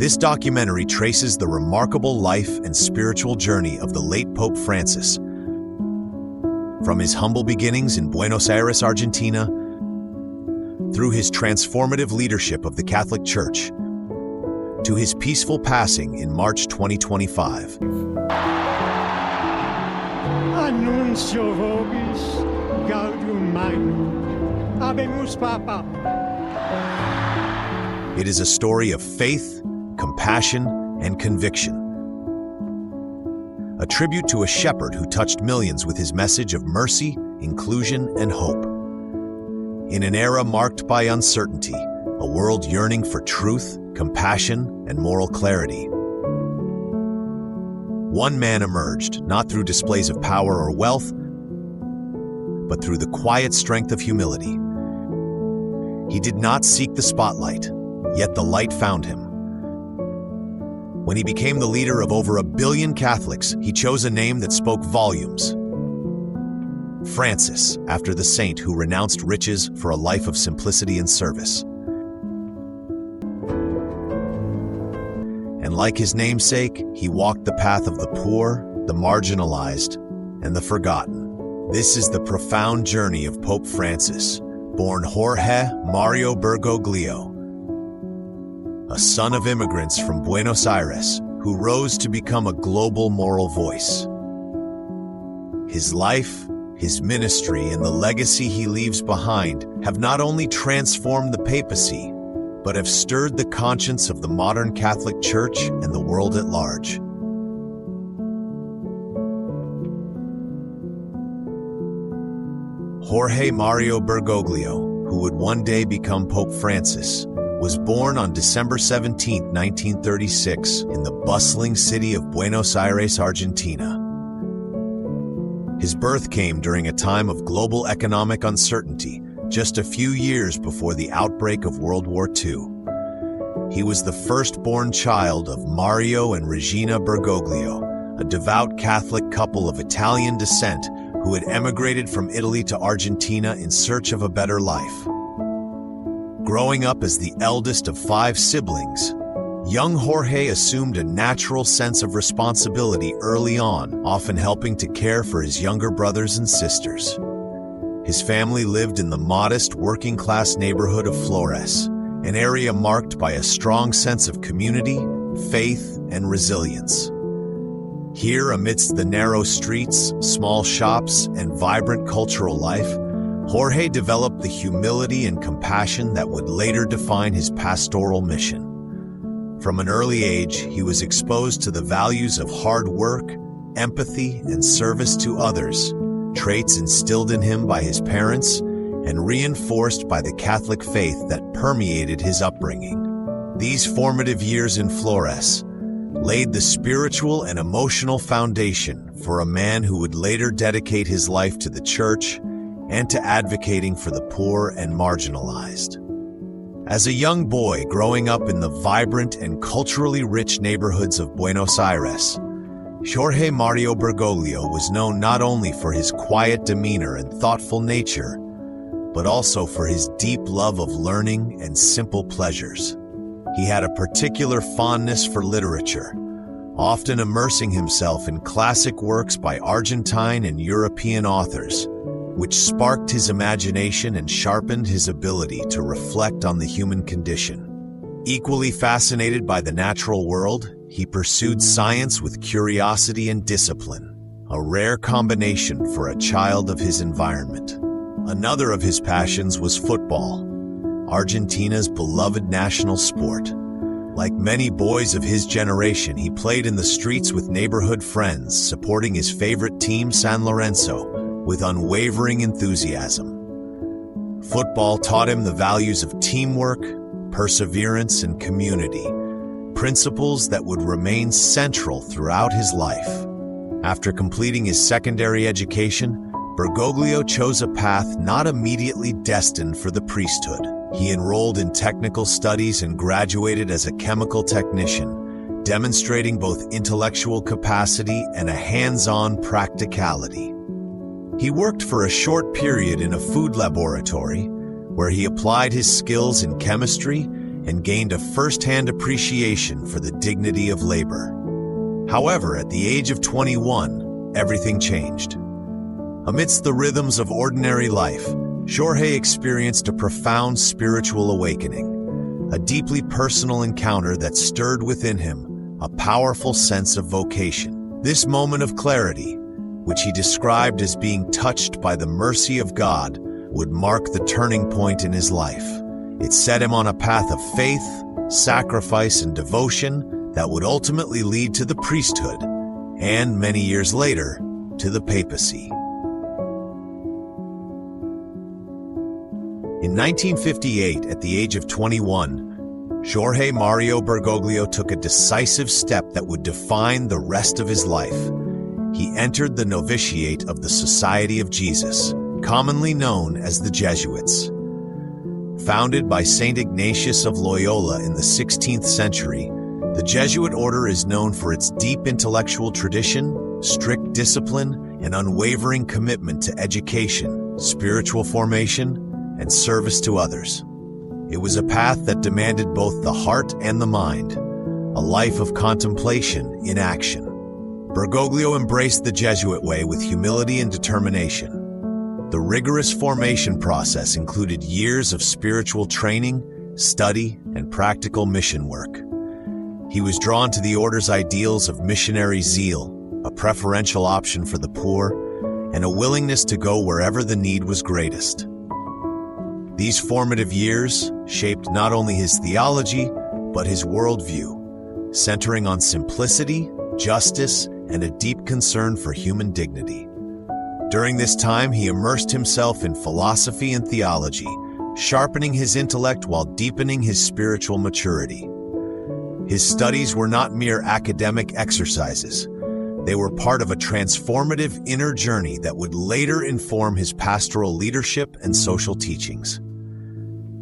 This documentary traces the remarkable life and spiritual journey of the late Pope Francis, from his humble beginnings in Buenos Aires, Argentina, through his transformative leadership of the Catholic Church, to his peaceful passing in March 2025. Annuncio vobis gaudium magnum, habemus Papa. It is a story of faith, compassion, and conviction. A tribute to a shepherd who touched millions with his message of mercy, inclusion, and hope. In an era marked by uncertainty, a world yearning for truth, compassion, and moral clarity, one man emerged, not through displays of power or wealth, but through the quiet strength of humility. He did not seek the spotlight, yet the light found him. When he became the leader of over 1 billion Catholics, he chose a name that spoke volumes. Francis, after the saint who renounced riches for a life of simplicity and service. And like his namesake, he walked the path of the poor, the marginalized, and the forgotten. This is the profound journey of Pope Francis, born Jorge Mario Bergoglio, a son of immigrants from Buenos Aires who rose to become a global moral voice. His life, his ministry, and the legacy he leaves behind have not only transformed the papacy, but have stirred the conscience of the modern Catholic Church and the world at large. Jorge Mario Bergoglio, who would one day become Pope Francis, was born on December 17, 1936, in the bustling city of Buenos Aires, Argentina. His birth came during a time of global economic uncertainty, just a few years before the outbreak of World War II. He was the firstborn child of Mario and Regina Bergoglio, a devout Catholic couple of Italian descent who had emigrated from Italy to Argentina in search of a better life. Growing up as the eldest of 5 siblings, young Jorge assumed a natural sense of responsibility early on, often helping to care for his younger brothers and sisters. His family lived in the modest, working-class neighborhood of Flores, an area marked by a strong sense of community, faith, and resilience. Here, amidst the narrow streets, small shops, and vibrant cultural life, Jorge developed the humility and compassion that would later define his pastoral mission. From an early age, he was exposed to the values of hard work, empathy, and service to others, traits instilled in him by his parents and reinforced by the Catholic faith that permeated his upbringing. These formative years in Flores laid the spiritual and emotional foundation for a man who would later dedicate his life to the Church and to advocating for the poor and marginalized. As a young boy growing up in the vibrant and culturally rich neighborhoods of Buenos Aires, Jorge Mario Bergoglio was known not only for his quiet demeanor and thoughtful nature, but also for his deep love of learning and simple pleasures. He had a particular fondness for literature, often immersing himself in classic works by Argentine and European authors, which sparked his imagination and sharpened his ability to reflect on the human condition. Equally fascinated by the natural world, he pursued science with curiosity and discipline, a rare combination for a child of his environment. Another of his passions was football, Argentina's beloved national sport. Like many boys of his generation, he played in the streets with neighborhood friends, supporting his favorite team, San Lorenzo, with unwavering enthusiasm. Football taught him the values of teamwork, perseverance, and community, principles that would remain central throughout his life. After completing his secondary education, Bergoglio chose a path not immediately destined for the priesthood. He enrolled in technical studies and graduated as a chemical technician, demonstrating both intellectual capacity and a hands-on practicality. He worked for a short period in a food laboratory, where he applied his skills in chemistry and gained a first-hand appreciation for the dignity of labor. However, at the age of 21, everything changed. Amidst the rhythms of ordinary life, Jorge experienced a profound spiritual awakening, a deeply personal encounter that stirred within him a powerful sense of vocation. This moment of clarity, which he described as being touched by the mercy of God, would mark the turning point in his life. It set him on a path of faith, sacrifice, and devotion that would ultimately lead to the priesthood, and many years later, to the papacy. In 1958, at the age of 21, Jorge Mario Bergoglio took a decisive step that would define the rest of his life. He entered the novitiate of the Society of Jesus, commonly known as the Jesuits. Founded by Saint Ignatius of Loyola in the 16th century, the Jesuit order is known for its deep intellectual tradition, strict discipline, and unwavering commitment to education, spiritual formation, and service to others. It was a path that demanded both the heart and the mind, a life of contemplation in action. Bergoglio embraced the Jesuit way with humility and determination. The rigorous formation process included years of spiritual training, study, and practical mission work. He was drawn to the order's ideals of missionary zeal, a preferential option for the poor, and a willingness to go wherever the need was greatest. These formative years shaped not only his theology, but his worldview, centering on simplicity, justice, and a deep concern for human dignity. During this time, he immersed himself in philosophy and theology, sharpening his intellect while deepening his spiritual maturity. His studies were not mere academic exercises. They were part of a transformative inner journey that would later inform his pastoral leadership and social teachings.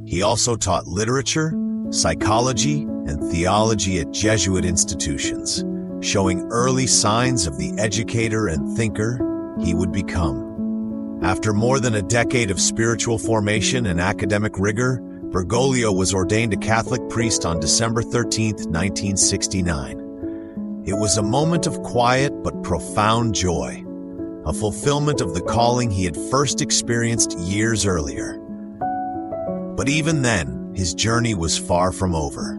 He also taught literature, psychology, and theology at Jesuit institutions, showing early signs of the educator and thinker he would become. After more than a decade of spiritual formation and academic rigor, Bergoglio was ordained a Catholic priest on December 13, 1969. It was a moment of quiet but profound joy, a fulfillment of the calling he had first experienced years earlier. But even then, his journey was far from over.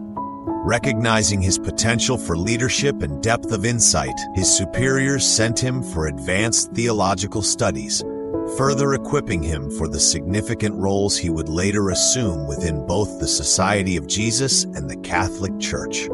Recognizing his potential for leadership and depth of insight, his superiors sent him for advanced theological studies, further equipping him for the significant roles he would later assume within both the Society of Jesus and the Catholic Church.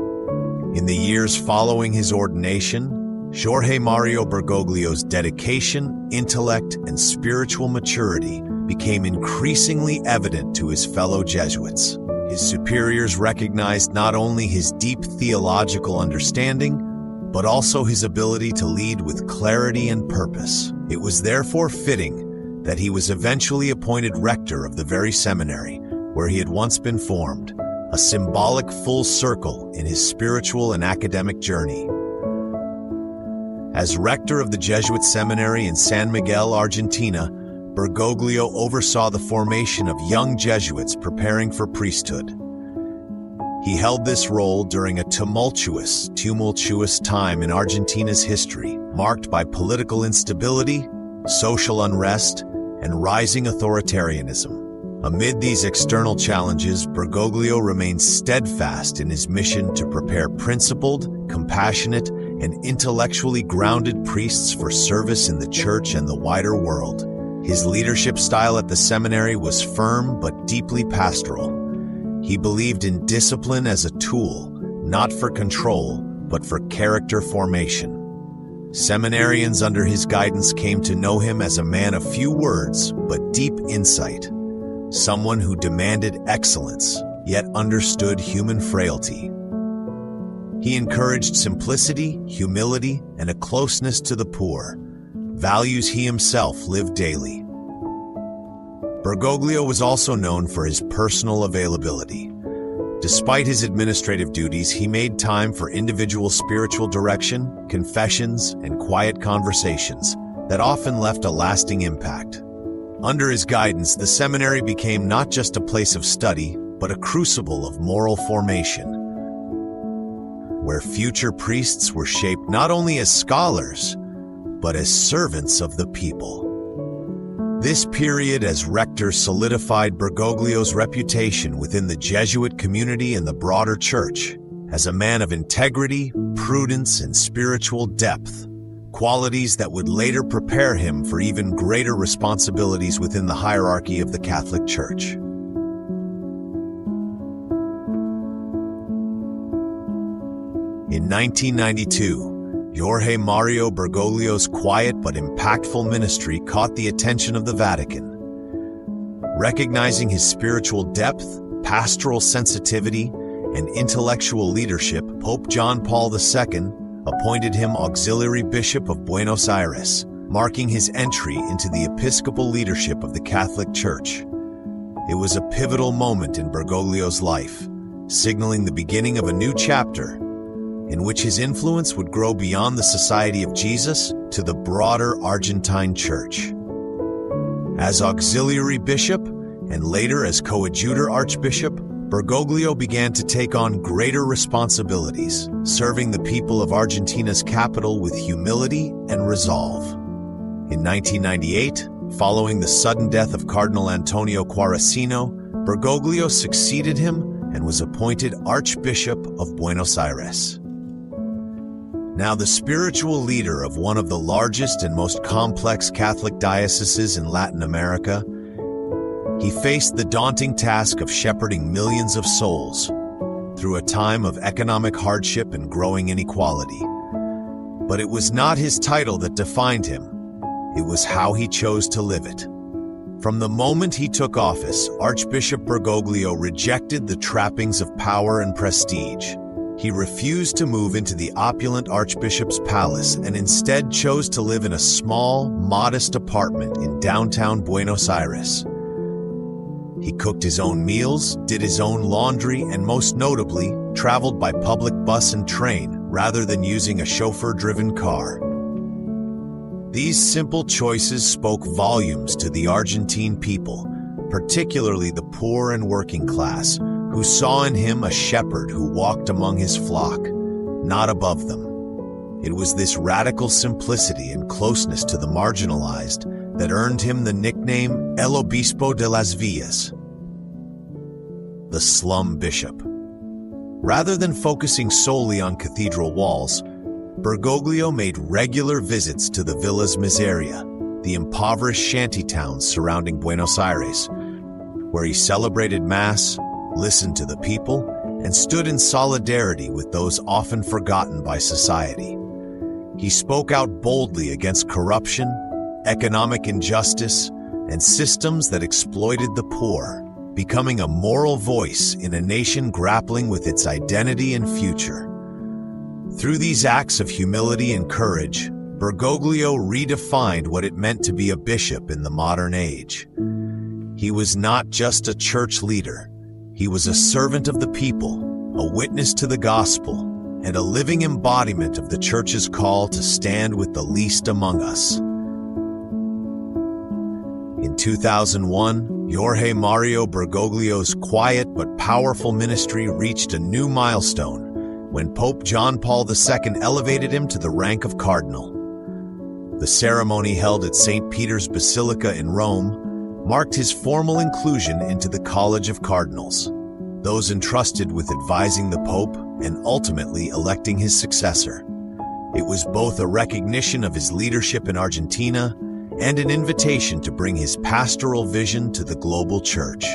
In the years following his ordination, Jorge Mario Bergoglio's dedication, intellect, and spiritual maturity became increasingly evident to his fellow Jesuits. His superiors recognized not only his deep theological understanding, but also his ability to lead with clarity and purpose. It was therefore fitting that he was eventually appointed rector of the very seminary where he had once been formed, a symbolic full circle in his spiritual and academic journey. As rector of the Jesuit seminary in San Miguel, Argentina, Bergoglio oversaw the formation of young Jesuits preparing for priesthood. He held this role during a tumultuous time in Argentina's history, marked by political instability, social unrest, and rising authoritarianism. Amid these external challenges, Bergoglio remained steadfast in his mission to prepare principled, compassionate, and intellectually grounded priests for service in the Church and the wider world. His leadership style at the seminary was firm but deeply pastoral. He believed in discipline as a tool, not for control, but for character formation. Seminarians under his guidance came to know him as a man of few words but deep insight, someone who demanded excellence, yet understood human frailty. He encouraged simplicity, humility, and a closeness to the poor, values he himself lived daily. Bergoglio was also known for his personal availability. Despite his administrative duties, he made time for individual spiritual direction, confessions, and quiet conversations that often left a lasting impact. Under his guidance, the seminary became not just a place of study, but a crucible of moral formation, where future priests were shaped not only as scholars, but as servants of the people. This period as rector solidified Bergoglio's reputation within the Jesuit community and the broader church as a man of integrity, prudence, and spiritual depth, qualities that would later prepare him for even greater responsibilities within the hierarchy of the Catholic Church. In 1992, Jorge Mario Bergoglio's quiet but impactful ministry caught the attention of the Vatican. Recognizing his spiritual depth, pastoral sensitivity, and intellectual leadership, Pope John Paul II appointed him Auxiliary Bishop of Buenos Aires, marking his entry into the episcopal leadership of the Catholic Church. It was a pivotal moment in Bergoglio's life, signaling the beginning of a new chapter in which his influence would grow beyond the Society of Jesus to the broader Argentine Church. As Auxiliary Bishop, and later as Coadjutor Archbishop, Bergoglio began to take on greater responsibilities, serving the people of Argentina's capital with humility and resolve. In 1998, following the sudden death of Cardinal Antonio Quaresino, Bergoglio succeeded him and was appointed Archbishop of Buenos Aires. Now the spiritual leader of one of the largest and most complex Catholic dioceses in Latin America, he faced the daunting task of shepherding millions of souls through a time of economic hardship and growing inequality. But it was not his title that defined him. It was how he chose to live it. From the moment he took office, Archbishop Bergoglio rejected the trappings of power and prestige. He refused to move into the opulent Archbishop's palace and instead chose to live in a small, modest apartment in downtown Buenos Aires. He cooked his own meals, did his own laundry, and most notably, traveled by public bus and train rather than using a chauffeur-driven car. These simple choices spoke volumes to the Argentine people, particularly the poor and working class, who saw in him a shepherd who walked among his flock, not above them. It was this radical simplicity and closeness to the marginalized that earned him the nickname El Obispo de las Villas, the slum bishop. Rather than focusing solely on cathedral walls, Bergoglio made regular visits to the Villas Miseria, the impoverished shantytowns surrounding Buenos Aires, where he celebrated Mass, listened to the people, and stood in solidarity with those often forgotten by society. He spoke out boldly against corruption, economic injustice, and systems that exploited the poor, becoming a moral voice in a nation grappling with its identity and future. Through these acts of humility and courage, Bergoglio redefined what it meant to be a bishop in the modern age. He was not just a church leader. He was a servant of the people, a witness to the gospel, and a living embodiment of the Church's call to stand with the least among us. In 2001, Jorge Mario Bergoglio's quiet but powerful ministry reached a new milestone when Pope John Paul II elevated him to the rank of cardinal. The ceremony held at St. Peter's Basilica in Rome marked his formal inclusion into the College of Cardinals, those entrusted with advising the Pope and ultimately electing his successor. It was both a recognition of his leadership in Argentina and an invitation to bring his pastoral vision to the global church.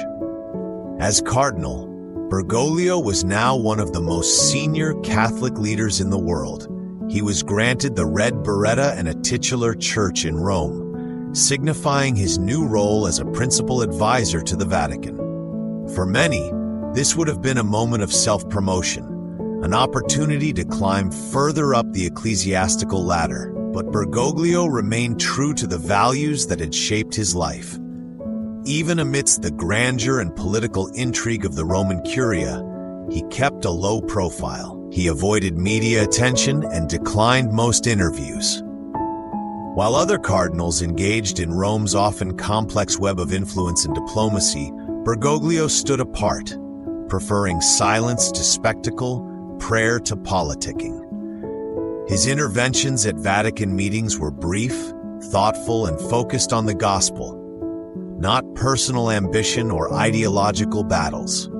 As cardinal, Bergoglio was now one of the most senior Catholic leaders in the world. He was granted the red biretta and a titular church in Rome, signifying his new role as a principal advisor to the Vatican. For many, this would have been a moment of self-promotion, an opportunity to climb further up the ecclesiastical ladder, but Bergoglio remained true to the values that had shaped his life. Even amidst the grandeur and political intrigue of the Roman Curia, he kept a low profile. He avoided media attention and declined most interviews. While other cardinals engaged in Rome's often complex web of influence and diplomacy, Bergoglio stood apart, preferring silence to spectacle, prayer to politicking. His interventions at Vatican meetings were brief, thoughtful, and focused on the gospel, not personal ambition or ideological battles.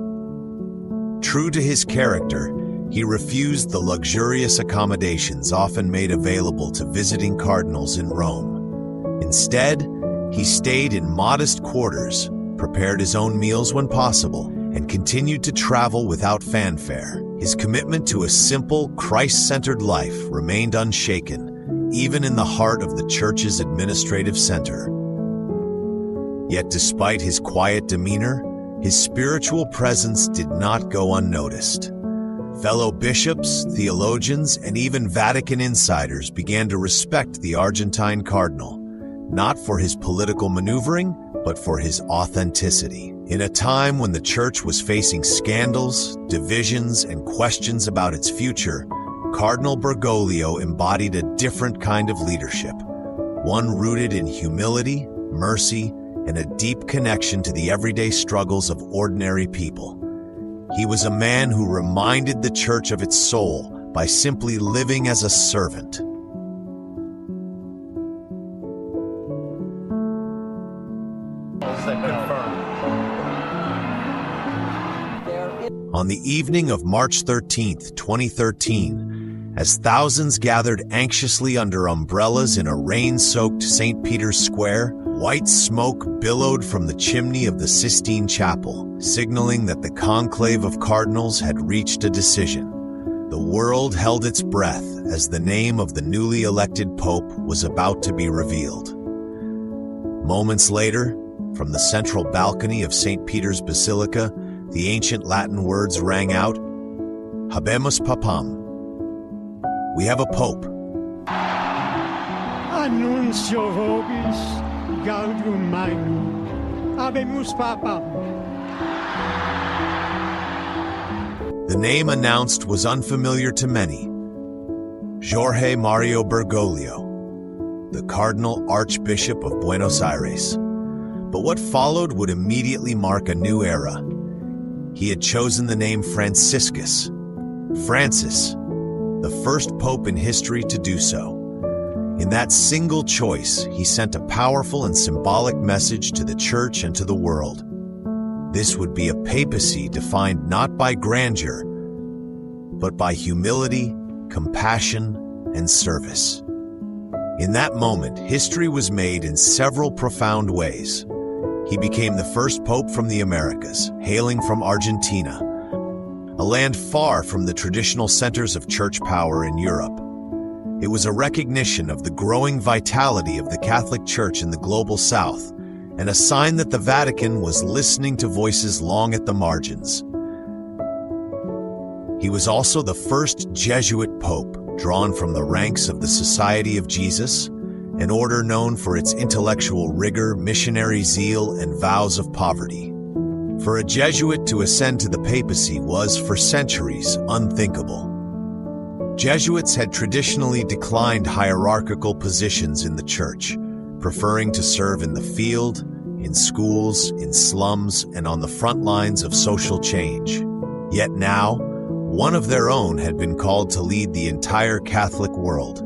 True to his character, he refused the luxurious accommodations often made available to visiting cardinals in Rome. Instead, he stayed in modest quarters, prepared his own meals when possible, and continued to travel without fanfare. His commitment to a simple, Christ-centered life remained unshaken, even in the heart of the Church's administrative center. Yet despite his quiet demeanor, his spiritual presence did not go unnoticed. Fellow bishops, theologians, and even Vatican insiders began to respect the Argentine cardinal, not for his political maneuvering, but for his authenticity. In a time when the Church was facing scandals, divisions, and questions about its future, Cardinal Bergoglio embodied a different kind of leadership, one rooted in humility, mercy, and a deep connection to the everyday struggles of ordinary people. He was a man who reminded the Church of its soul by simply living as a servant. On the evening of March 13, 2013, as thousands gathered anxiously under umbrellas in a rain-soaked St. Peter's Square, white smoke billowed from the chimney of the Sistine Chapel, signaling that the conclave of cardinals had reached a decision. The world held its breath as the name of the newly elected pope was about to be revealed. Moments later, from the central balcony of St. Peter's Basilica, the ancient Latin words rang out, "Habemus Papam." We have a pope. Annuncio vobis, gaudium magnum, habemus papam. The name announced was unfamiliar to many. Jorge Mario Bergoglio, the Cardinal Archbishop of Buenos Aires. But what followed would immediately mark a new era. He had chosen the name Franciscus, Francis, the first pope in history to do so. In that single choice, he sent a powerful and symbolic message to the Church and to the world. This would be a papacy defined not by grandeur, but by humility, compassion, and service. In that moment, history was made in several profound ways. He became the first pope from the Americas, hailing from Argentina, a land far from the traditional centers of church power in Europe. It was a recognition of the growing vitality of the Catholic Church in the global South, and a sign that the Vatican was listening to voices long at the margins. He was also the first Jesuit pope, drawn from the ranks of the Society of Jesus, an order known for its intellectual rigor, missionary zeal, and vows of poverty. For a Jesuit to ascend to the papacy was, for centuries, unthinkable. Jesuits had traditionally declined hierarchical positions in the Church, preferring to serve in the field, in schools, in slums, and on the front lines of social change. Yet now, one of their own had been called to lead the entire Catholic world.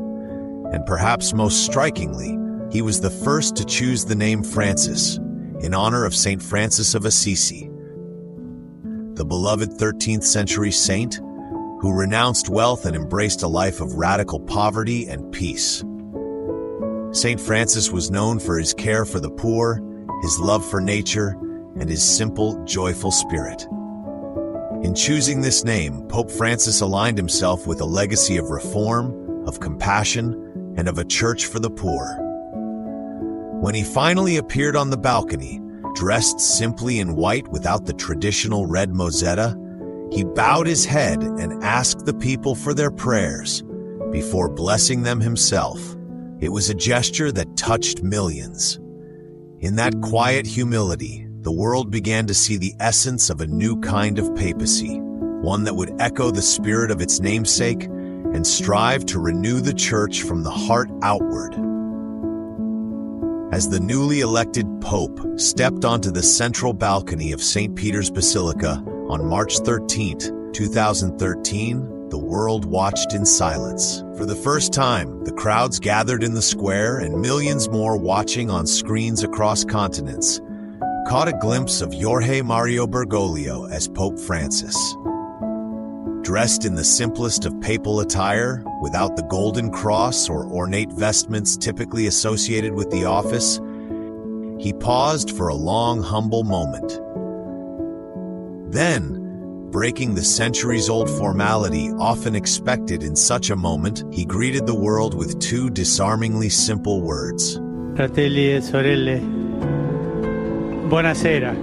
And perhaps most strikingly, he was the first to choose the name Francis, in honor of Saint Francis of Assisi, the beloved 13th century saint who renounced wealth and embraced a life of radical poverty and peace. Saint Francis was known for his care for the poor, his love for nature, and his simple, joyful spirit. In choosing this name, Pope Francis aligned himself with a legacy of reform, of compassion, and of a church for the poor. When he finally appeared on the balcony, dressed simply in white without the traditional red mozzetta, he bowed his head and asked the people for their prayers before blessing them himself. It was a gesture that touched millions. In that quiet humility, the world began to see the essence of a new kind of papacy, one that would echo the spirit of its namesake and strive to renew the Church from the heart outward. As the newly elected Pope stepped onto the central balcony of St. Peter's Basilica, On March 13th, 2013, the world watched in silence. For the first time, the crowds gathered in the square and millions more watching on screens across continents caught a glimpse of Jorge Mario Bergoglio as Pope Francis. Dressed in the simplest of papal attire, without the golden cross or ornate vestments typically associated with the office, he paused for a long, humble moment. Then, breaking the centuries-old formality often expected in such a moment, he greeted the world with two disarmingly simple words. Fratelli e sorelle, buonasera.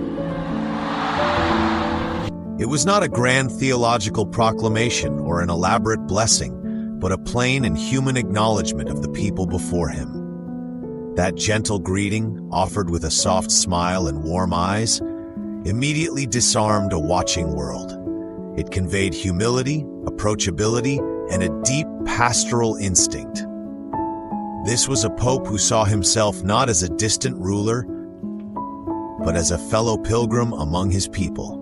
It was not a grand theological proclamation or an elaborate blessing, but a plain and human acknowledgement of the people before him. That gentle greeting, offered with a soft smile and warm eyes, immediately disarmed a watching world. It conveyed humility, approachability, and a deep pastoral instinct. This was a pope who saw himself not as a distant ruler, but as a fellow pilgrim among his people.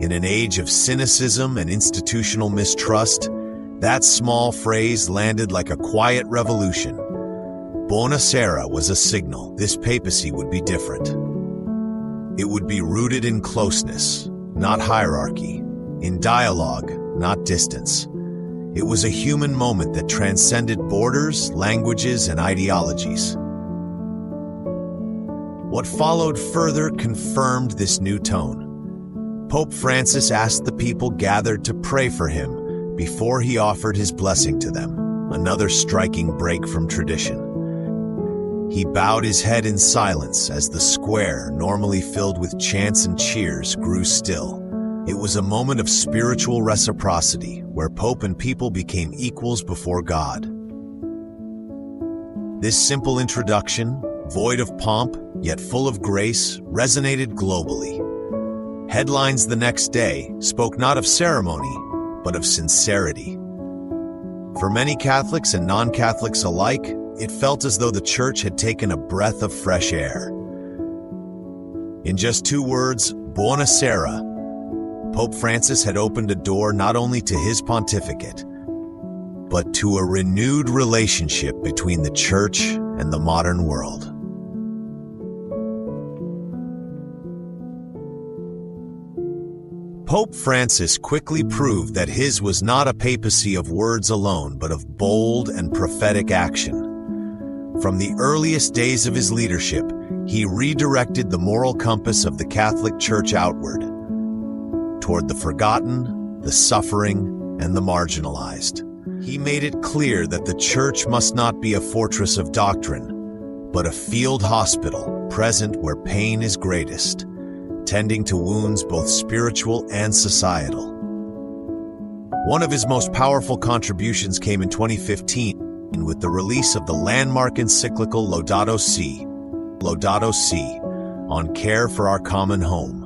In an age of cynicism and institutional mistrust, that small phrase landed like a quiet revolution. Buonasera was a signal this papacy would be different. It would be rooted in closeness, not hierarchy, in dialogue, not distance. It was a human moment that transcended borders, languages, and ideologies. What followed further confirmed this new tone. Pope Francis asked the people gathered to pray for him before he offered his blessing to them, another striking break from tradition. He bowed his head in silence as the square, normally filled with chants and cheers, grew still. It was a moment of spiritual reciprocity, where Pope and people became equals before God. This simple introduction, void of pomp, yet full of grace, resonated globally. Headlines the next day spoke not of ceremony, but of sincerity. For many Catholics and non-Catholics alike, it felt as though the Church had taken a breath of fresh air. In just 2 words, Buonasera, Pope Francis had opened a door not only to his pontificate, but to a renewed relationship between the Church and the modern world. Pope Francis quickly proved that his was not a papacy of words alone, but of bold and prophetic action. From the earliest days of his leadership, he redirected the moral compass of the Catholic Church outward, toward the forgotten, the suffering, and the marginalized. He made it clear that the Church must not be a fortress of doctrine, but a field hospital present where pain is greatest, tending to wounds both spiritual and societal. One of his most powerful contributions came in 2015 with the release of the landmark encyclical Laudato Si, on care for our common home.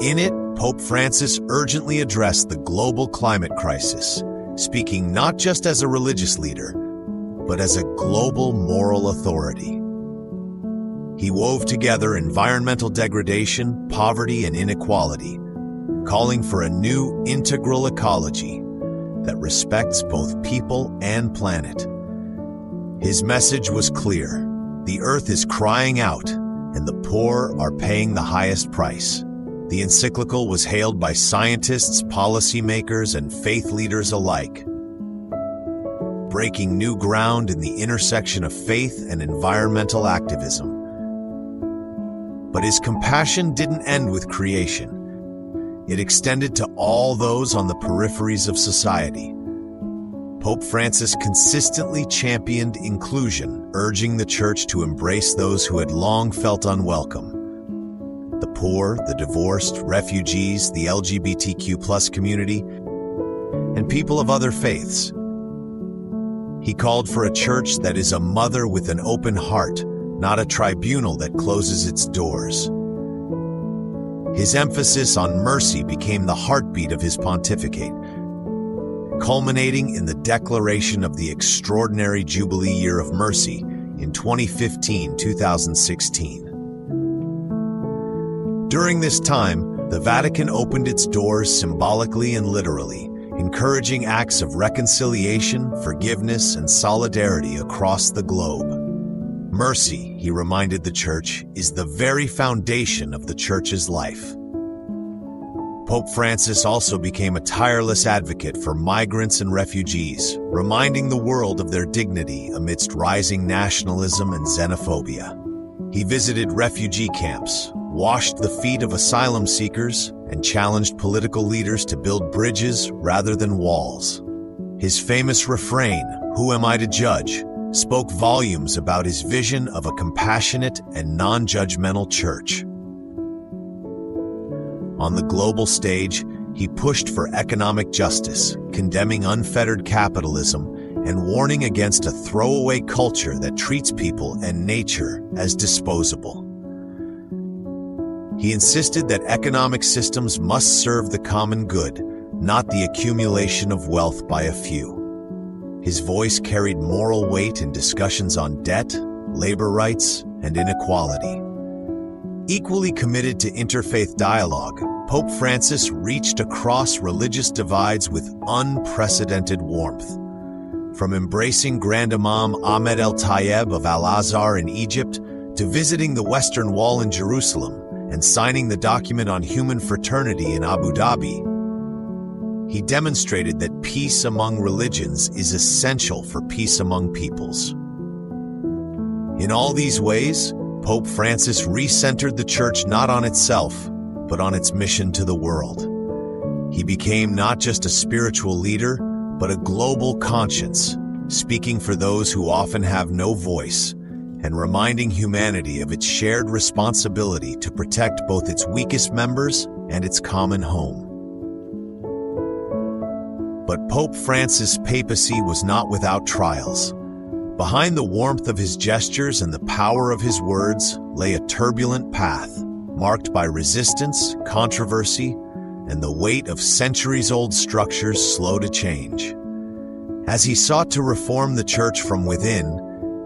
In it, Pope Francis urgently addressed the global climate crisis, speaking not just as a religious leader, but as a global moral authority. He wove together environmental degradation, poverty, and inequality, calling for a new integral ecology that respects both people and planet. His message was clear: the earth is crying out, and the poor are paying the highest price. The encyclical was hailed by scientists, policymakers, and faith leaders alike, breaking new ground in the intersection of faith and environmental activism. But his compassion didn't end with creation. It extended to all those on the peripheries of society. Pope Francis consistently championed inclusion, urging the Church to embrace those who had long felt unwelcome: the poor, the divorced, refugees, the LGBTQ+ community, and people of other faiths. He called for a church that is a mother with an open heart, not a tribunal that closes its doors. His emphasis on mercy became the heartbeat of his pontificate, culminating in the declaration of the extraordinary Jubilee Year of Mercy in 2015-2016. During this time, the Vatican opened its doors symbolically and literally, encouraging acts of reconciliation, forgiveness, and solidarity across the globe. Mercy, he reminded the Church, is the very foundation of the Church's life. Pope Francis also became a tireless advocate for migrants and refugees, reminding the world of their dignity amidst rising nationalism and xenophobia. He visited refugee camps, washed the feet of asylum seekers, and challenged political leaders to build bridges rather than walls. His famous refrain, "Who am I to judge?" spoke volumes about his vision of a compassionate and non-judgmental church. On the global stage, he pushed for economic justice, condemning unfettered capitalism and warning against a throwaway culture that treats people and nature as disposable. He insisted that economic systems must serve the common good, not the accumulation of wealth by a few. His voice carried moral weight in discussions on debt, labor rights, and inequality. Equally committed to interfaith dialogue, Pope Francis reached across religious divides with unprecedented warmth. From embracing Grand Imam Ahmed el-Tayeb of Al-Azhar in Egypt to visiting the Western Wall in Jerusalem and signing the document on human fraternity in Abu Dhabi, he demonstrated that peace among religions is essential for peace among peoples. In all these ways, Pope Francis recentered the Church not on itself, but on its mission to the world. He became not just a spiritual leader, but a global conscience, speaking for those who often have no voice, and reminding humanity of its shared responsibility to protect both its weakest members and its common home. But Pope Francis' papacy was not without trials. Behind the warmth of his gestures and the power of his words lay a turbulent path, marked by resistance, controversy, and the weight of centuries-old structures slow to change. As he sought to reform the Church from within,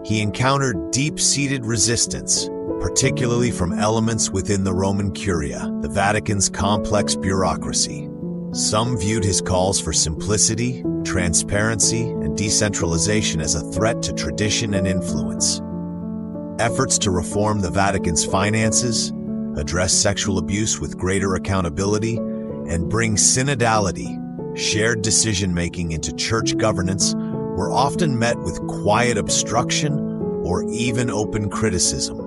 he encountered deep-seated resistance, particularly from elements within the Roman Curia, the Vatican's complex bureaucracy. Some viewed his calls for simplicity, transparency, and decentralization as a threat to tradition and influence. Efforts to reform the Vatican's finances, address sexual abuse with greater accountability, and bring synodality, shared decision-making into church governance were often met with quiet obstruction or even open criticism.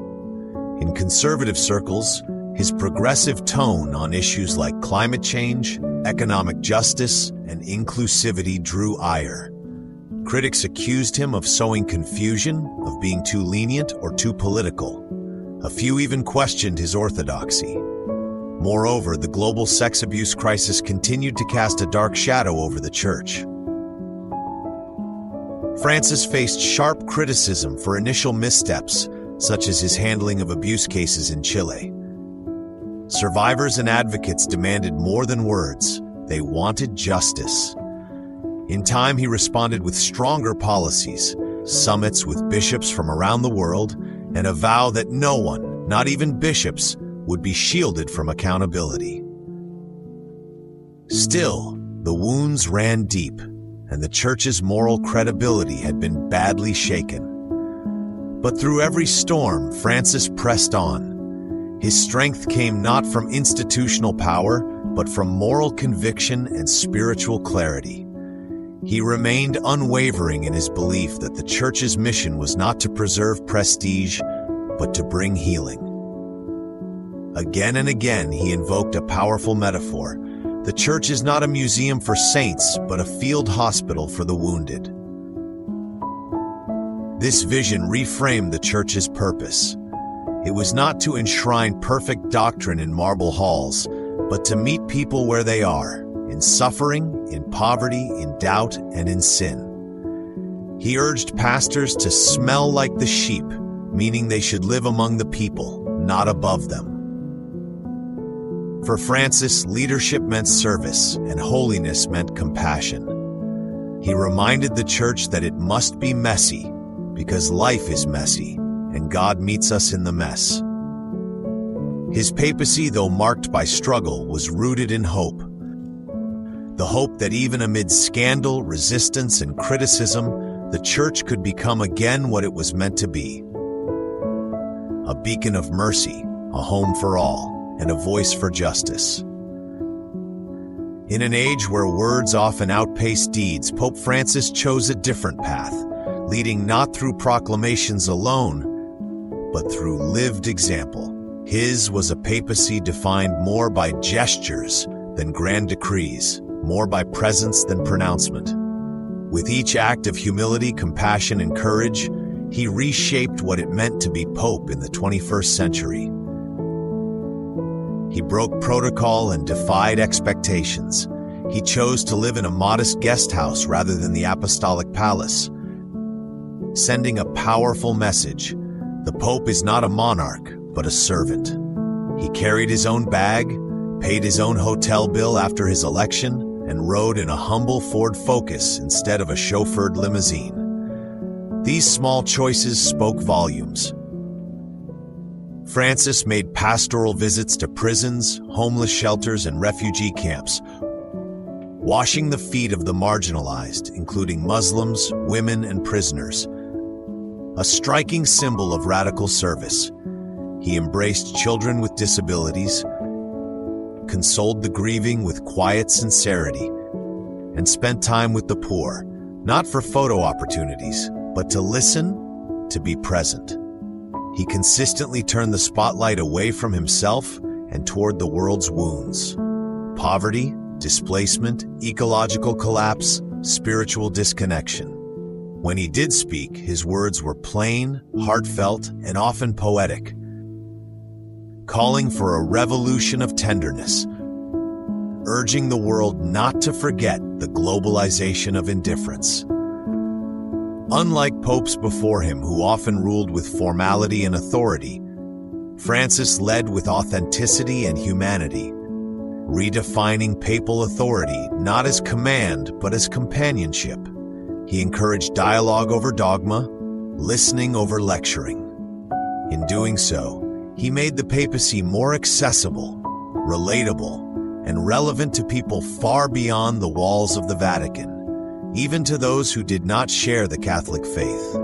In conservative circles, his progressive tone on issues like climate change, economic justice, and inclusivity drew ire. Critics accused him of sowing confusion, of being too lenient or too political. A few even questioned his orthodoxy. Moreover, the global sex abuse crisis continued to cast a dark shadow over the Church. Francis faced sharp criticism for initial missteps, such as his handling of abuse cases in Chile. Survivors and advocates demanded more than words. They wanted justice. In time, he responded with stronger policies, summits with bishops from around the world, and a vow that no one, not even bishops, would be shielded from accountability. Still, the wounds ran deep, and the Church's moral credibility had been badly shaken. But through every storm, Francis pressed on. His strength came not from institutional power, but from moral conviction and spiritual clarity. He remained unwavering in his belief that the Church's mission was not to preserve prestige, but to bring healing. Again and again, he invoked a powerful metaphor. The Church is not a museum for saints, but a field hospital for the wounded. This vision reframed the Church's purpose. It was not to enshrine perfect doctrine in marble halls, but to meet people where they are, in suffering, in poverty, in doubt, and in sin. He urged pastors to smell like the sheep, meaning they should live among the people, not above them. For Francis, leadership meant service, and holiness meant compassion. He reminded the Church that it must be messy, because life is messy, and God meets us in the mess. His papacy, though marked by struggle, was rooted in hope. The hope that even amid scandal, resistance, and criticism, the Church could become again what it was meant to be. A beacon of mercy, a home for all, and a voice for justice. In an age where words often outpace deeds, Pope Francis chose a different path, leading not through proclamations alone, but through lived example. His was a papacy defined more by gestures than grand decrees, more by presence than pronouncement. With each act of humility, compassion, and courage, he reshaped what it meant to be Pope in the 21st century. He broke protocol and defied expectations. He chose to live in a modest guest house rather than the apostolic palace, sending a powerful message. The Pope is not a monarch, but a servant. He carried his own bag, paid his own hotel bill after his election, and rode in a humble Ford Focus instead of a chauffeured limousine. These small choices spoke volumes. Francis made pastoral visits to prisons, homeless shelters, and refugee camps, washing the feet of the marginalized, including Muslims, women, and prisoners. A striking symbol of radical service. He embraced children with disabilities, consoled the grieving with quiet sincerity, and spent time with the poor, not for photo opportunities, but to listen, to be present. He consistently turned the spotlight away from himself and toward the world's wounds. Poverty, displacement, ecological collapse, spiritual disconnection. When he did speak, his words were plain, heartfelt, and often poetic, calling for a revolution of tenderness, urging the world not to forget the globalization of indifference. Unlike popes before him, who often ruled with formality and authority, Francis led with authenticity and humanity, redefining papal authority not as command but as companionship. He encouraged dialogue over dogma, listening over lecturing. In doing so, he made the papacy more accessible, relatable, and relevant to people far beyond the walls of the Vatican, even to those who did not share the Catholic faith.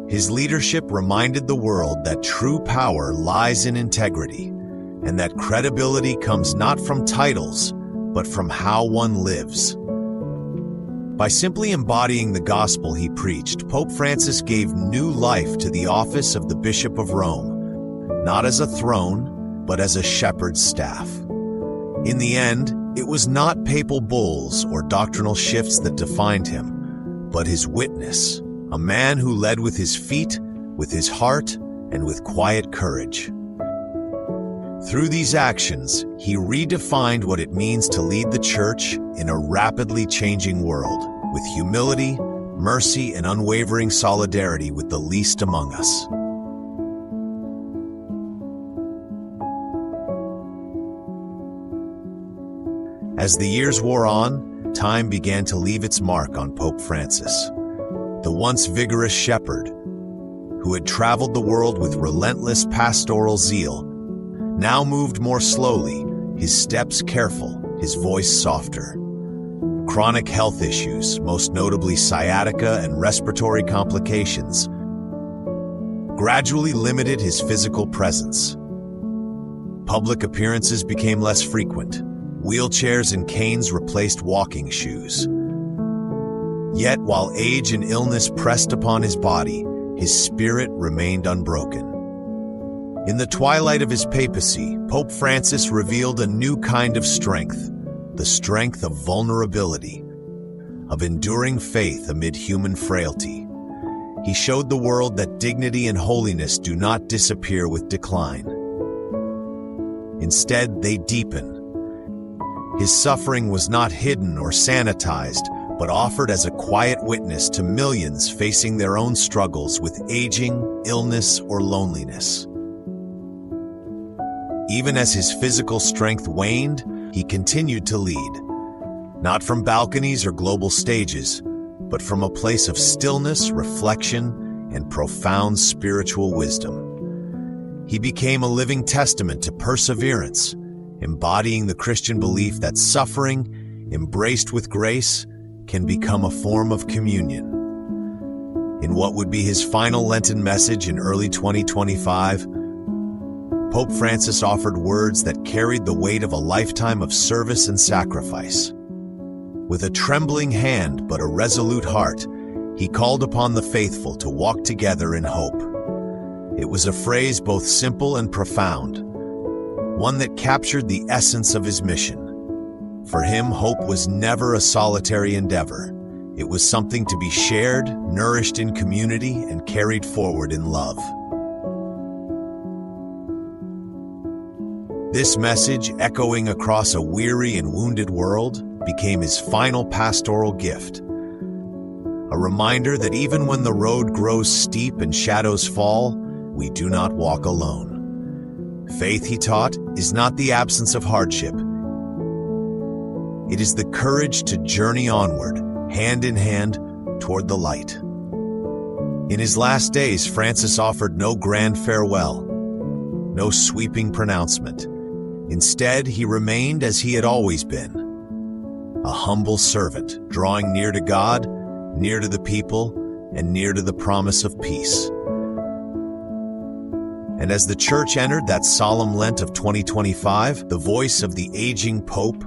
His leadership reminded the world that true power lies in integrity, and that credibility comes not from titles, but from how one lives. By simply embodying the gospel he preached, Pope Francis gave new life to the office of the Bishop of Rome, not as a throne, but as a shepherd's staff. In the end, it was not papal bulls or doctrinal shifts that defined him, but his witness, a man who led with his feet, with his heart, and with quiet courage. Through these actions, he redefined what it means to lead the Church in a rapidly changing world, with humility, mercy, and unwavering solidarity with the least among us. As the years wore on, time began to leave its mark on Pope Francis. The once vigorous shepherd, who had traveled the world with relentless pastoral zeal, now moved more slowly, his steps careful, his voice softer. Chronic health issues, most notably sciatica and respiratory complications, gradually limited his physical presence. Public appearances became less frequent. Wheelchairs and canes replaced walking shoes. Yet, while age and illness pressed upon his body, his spirit remained unbroken. In the twilight of his papacy, Pope Francis revealed a new kind of strength, the strength of vulnerability, of enduring faith amid human frailty. He showed the world that dignity and holiness do not disappear with decline. Instead, they deepen. His suffering was not hidden or sanitized, but offered as a quiet witness to millions facing their own struggles with aging, illness, or loneliness. Even as his physical strength waned, he continued to lead, not from balconies or global stages, but from a place of stillness, reflection, and profound spiritual wisdom. He became a living testament to perseverance, embodying the Christian belief that suffering, embraced with grace, can become a form of communion. In what would be his final Lenten message in early 2025, Pope Francis offered words that carried the weight of a lifetime of service and sacrifice. With a trembling hand but a resolute heart, he called upon the faithful to walk together in hope. It was a phrase both simple and profound, one that captured the essence of his mission. For him, hope was never a solitary endeavor. It was something to be shared, nourished in community, and carried forward in love. This message, echoing across a weary and wounded world, became his final pastoral gift. A reminder that even when the road grows steep and shadows fall, we do not walk alone. Faith, he taught, is not the absence of hardship. It is the courage to journey onward, hand in hand, toward the light. In his last days, Francis offered no grand farewell, no sweeping pronouncement. Instead, he remained as he had always been, a humble servant, drawing near to God, near to the people, and near to the promise of peace. And as the Church entered that solemn Lent of 2025, the voice of the aging Pope,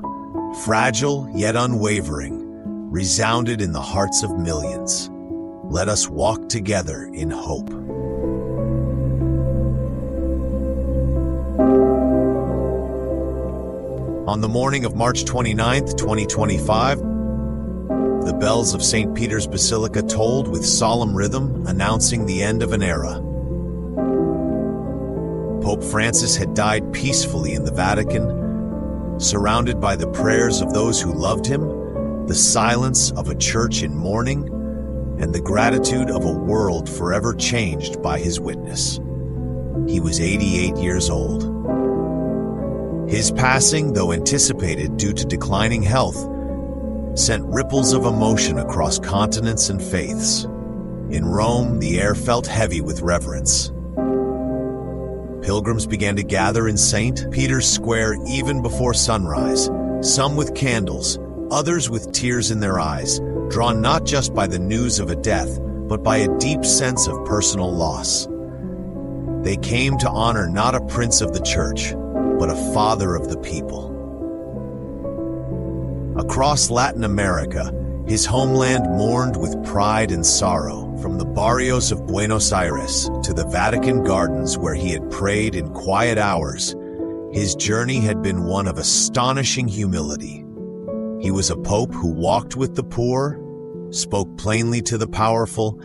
fragile yet unwavering, resounded in the hearts of millions. Let us walk together in hope. On the morning of March 29, 2025, the bells of St. Peter's Basilica tolled with solemn rhythm, announcing the end of an era. Pope Francis had died peacefully in the Vatican, surrounded by the prayers of those who loved him, the silence of a church in mourning, and the gratitude of a world forever changed by his witness. He was 88 years old. His passing, though anticipated due to declining health, sent ripples of emotion across continents and faiths. In Rome, the air felt heavy with reverence. Pilgrims began to gather in St. Peter's Square even before sunrise, some with candles, others with tears in their eyes, drawn not just by the news of a death, but by a deep sense of personal loss. They came to honor not a prince of the church, but a father of the people. Across Latin America, his homeland mourned with pride and sorrow, from the barrios of Buenos Aires to the Vatican gardens where he had prayed in quiet hours. His journey had been one of astonishing humility. He was a pope who walked with the poor, spoke plainly to the powerful,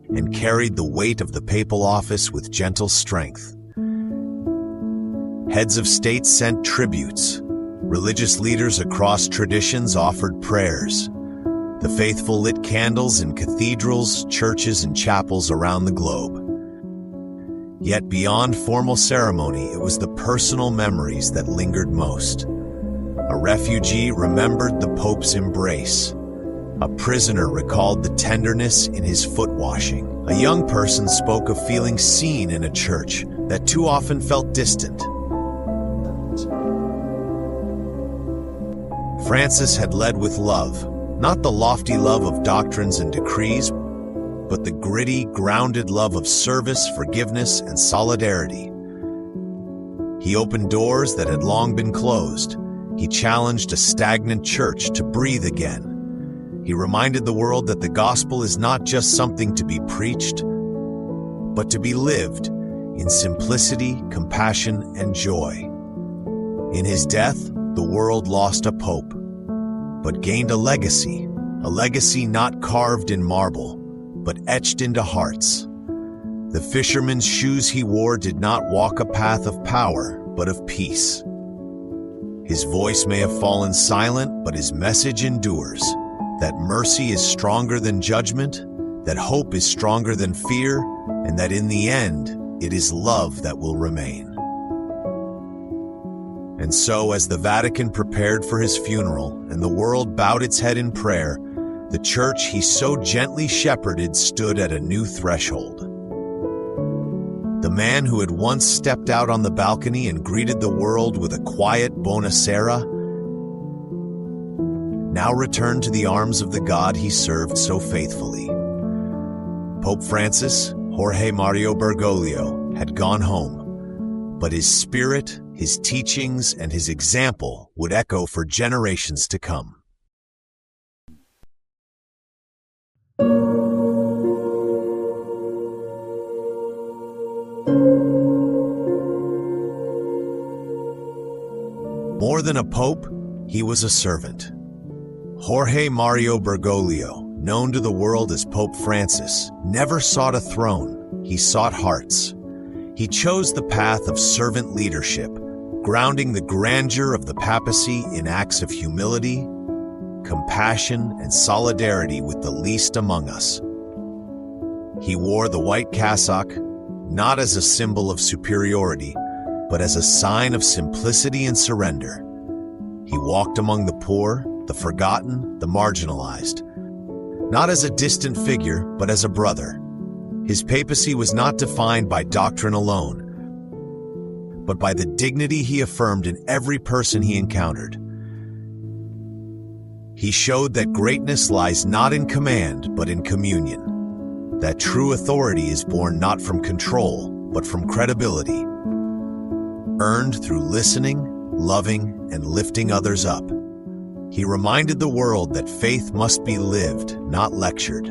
and carried the weight of the papal office with gentle strength. Heads of state sent tributes. Religious leaders across traditions offered prayers. The faithful lit candles in cathedrals, churches, and chapels around the globe. Yet beyond formal ceremony, it was the personal memories that lingered most. A refugee remembered the Pope's embrace. A prisoner recalled the tenderness in his foot washing. A young person spoke of feeling seen in a church that too often felt distant. Francis had led with love, not the lofty love of doctrines and decrees, but the gritty, grounded love of service, forgiveness, and solidarity. He opened doors that had long been closed. He challenged a stagnant church to breathe again. He reminded the world that the gospel is not just something to be preached, but to be lived in simplicity, compassion, and joy. In his death, the world lost a pope, but gained a legacy not carved in marble, but etched into hearts. The fisherman's shoes he wore did not walk a path of power, but of peace. His voice may have fallen silent, but his message endures, that mercy is stronger than judgment, that hope is stronger than fear, and that in the end, it is love that will remain. And so, as the Vatican prepared for his funeral and the world bowed its head in prayer, the church he so gently shepherded stood at a new threshold. The man who had once stepped out on the balcony and greeted the world with a quiet Buonasera now returned to the arms of the God he served so faithfully. Pope Francis, Jorge Mario Bergoglio, had gone home, but his spirit, his teachings, and his example would echo for generations to come. More than a pope, he was a servant. Jorge Mario Bergoglio, known to the world as Pope Francis, never sought a throne, he sought hearts. He chose the path of servant leadership, grounding the grandeur of the papacy in acts of humility, compassion, and solidarity with the least among us. He wore the white cassock, not as a symbol of superiority, but as a sign of simplicity and surrender. He walked among the poor, the forgotten, the marginalized, not as a distant figure, but as a brother. His papacy was not defined by doctrine alone, but by the dignity he affirmed in every person he encountered. He showed that greatness lies not in command, but in communion, that true authority is born not from control, but from credibility, earned through listening, loving, and lifting others up. He reminded the world that faith must be lived, not lectured.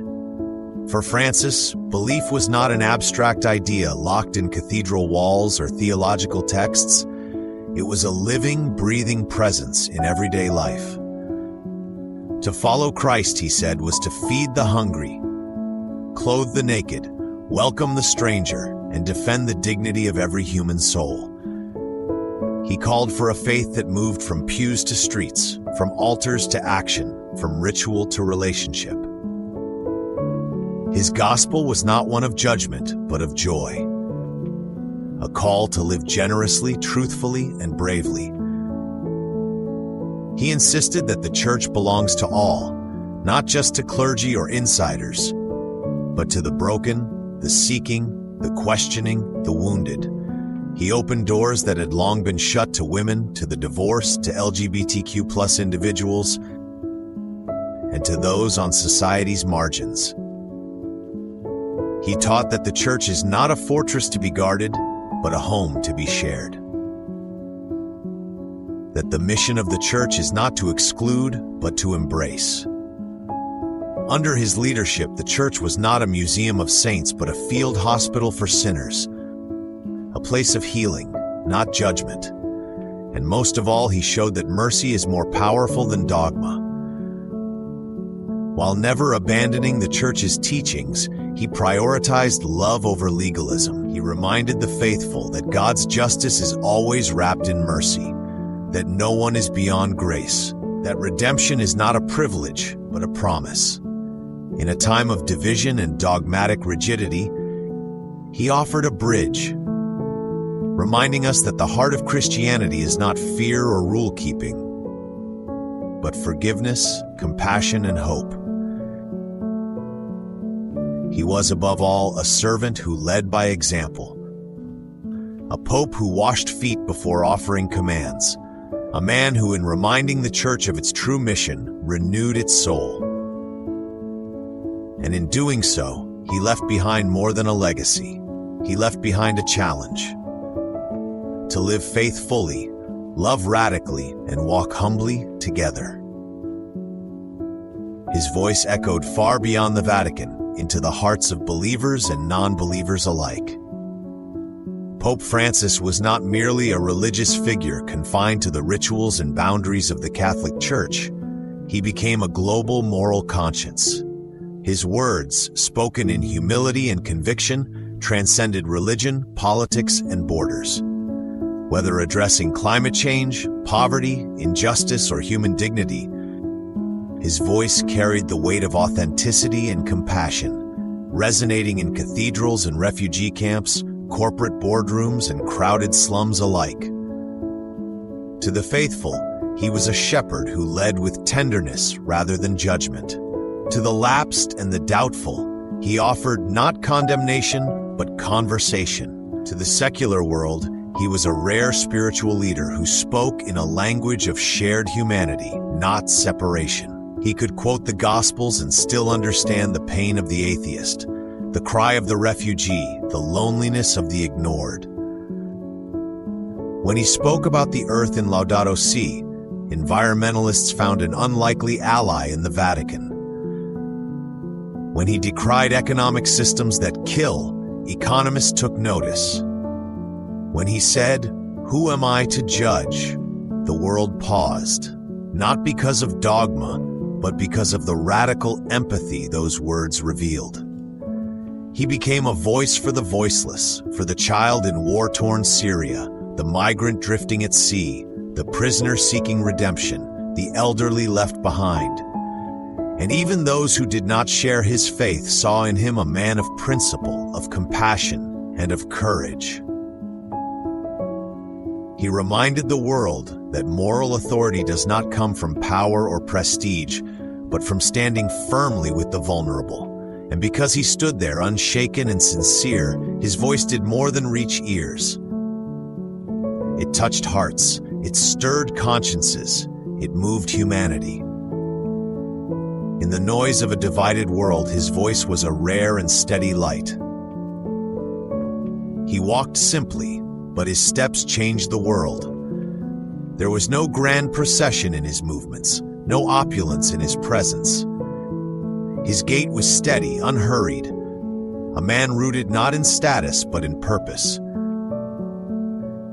For Francis, belief was not an abstract idea locked in cathedral walls or theological texts. It was a living, breathing presence in everyday life. To follow Christ, he said, was to feed the hungry, clothe the naked, welcome the stranger, and defend the dignity of every human soul. He called for a faith that moved from pews to streets, from altars to action, from ritual to relationship. His gospel was not one of judgment, but of joy. A call to live generously, truthfully, and bravely. He insisted that the church belongs to all, not just to clergy or insiders, but to the broken, the seeking, the questioning, the wounded. He opened doors that had long been shut to women, to the divorced, to LGBTQ+ individuals, and to those on society's margins. He taught that the church is not a fortress to be guarded, but a home to be shared. That the mission of the church is not to exclude, but to embrace. Under his leadership, the church was not a museum of saints, but a field hospital for sinners, a place of healing, not judgment. And most of all, he showed that mercy is more powerful than dogma. While never abandoning the church's teachings, he prioritized love over legalism. He reminded the faithful that God's justice is always wrapped in mercy, that no one is beyond grace, that redemption is not a privilege, but a promise. In a time of division and dogmatic rigidity, he offered a bridge, reminding us that the heart of Christianity is not fear or rule-keeping, but forgiveness, compassion, and hope. He was, above all, a servant who led by example, a pope who washed feet before offering commands, a man who, in reminding the church of its true mission, renewed its soul. And in doing so, he left behind more than a legacy. He left behind a challenge: to live faithfully, love radically, and walk humbly together. His voice echoed far beyond the Vatican, into the hearts of believers and non-believers alike. Pope Francis was not merely a religious figure confined to the rituals and boundaries of the Catholic Church. He became a global moral conscience. His words, spoken in humility and conviction, transcended religion, politics, and borders. Whether addressing climate change, poverty, injustice, or human dignity, his voice carried the weight of authenticity and compassion, resonating in cathedrals and refugee camps, corporate boardrooms, and crowded slums alike. To the faithful, he was a shepherd who led with tenderness rather than judgment. To the lapsed and the doubtful, he offered not condemnation, but conversation, To the secular world, he was a rare spiritual leader who spoke in a language of shared humanity, not separation. He could quote the Gospels and still understand the pain of the atheist, the cry of the refugee, the loneliness of the ignored. When he spoke about the earth in Laudato Si, environmentalists found an unlikely ally in the Vatican. When he decried economic systems that kill, economists took notice. When he said, "Who am I to judge?" the world paused, not because of dogma, but because of the radical empathy those words revealed. He became a voice for the voiceless, for the child in war-torn Syria, the migrant drifting at sea, the prisoner seeking redemption, the elderly left behind. And even those who did not share his faith saw in him a man of principle, of compassion, and of courage. He reminded the world that moral authority does not come from power or prestige, but from standing firmly with the vulnerable. And because he stood there unshaken and sincere, his voice did more than reach ears. It touched hearts, it stirred consciences, it moved humanity. In the noise of a divided world, his voice was a rare and steady light. He walked simply, but his steps changed the world. There was no grand procession in his movements, no opulence in his presence. His gait was steady, unhurried, a man rooted not in status but in purpose.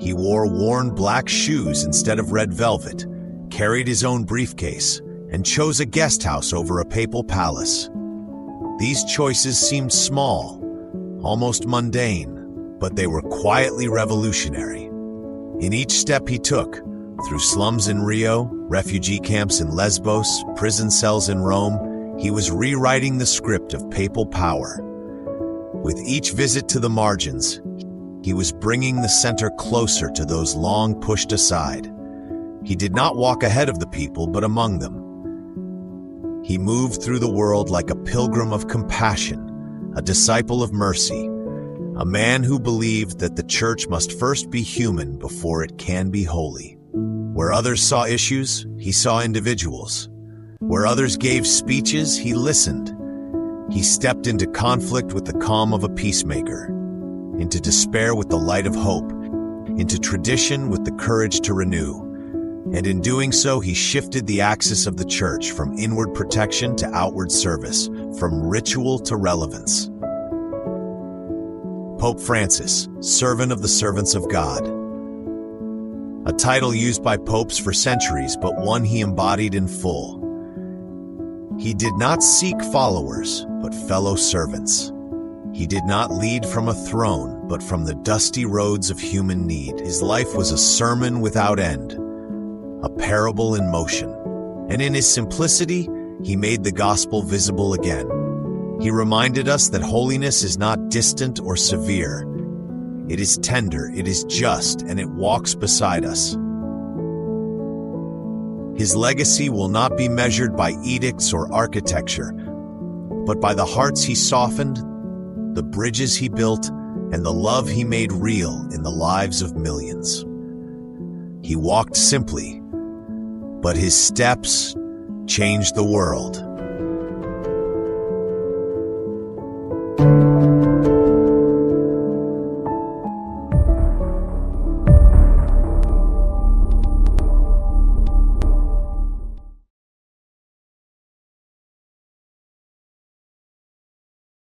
He wore worn black shoes instead of red velvet, carried his own briefcase, and chose a guest house over a papal palace. These choices seemed small, almost mundane, but they were quietly revolutionary. In each step he took, through slums in Rio, refugee camps in Lesbos, prison cells in Rome, he was rewriting the script of papal power. With each visit to the margins, he was bringing the center closer to those long pushed aside. He did not walk ahead of the people, but among them. He moved through the world like a pilgrim of compassion, a disciple of mercy, a man who believed that the church must first be human before it can be holy. Where others saw issues, he saw individuals. Where others gave speeches, he listened. He stepped into conflict with the calm of a peacemaker, into despair with the light of hope, into tradition with the courage to renew. And in doing so, he shifted the axis of the church from inward protection to outward service, from ritual to relevance. Pope Francis, servant of the servants of God. A title used by popes for centuries, but one he embodied in full. He did not seek followers, but fellow servants. He did not lead from a throne, but from the dusty roads of human need. His life was a sermon without end, a parable in motion. And in his simplicity, he made the gospel visible again. He reminded us that holiness is not distant or severe. It is tender, it is just, and it walks beside us. His legacy will not be measured by edicts or architecture, but by the hearts he softened, the bridges he built, and the love he made real in the lives of millions. He walked simply, but his steps changed the world.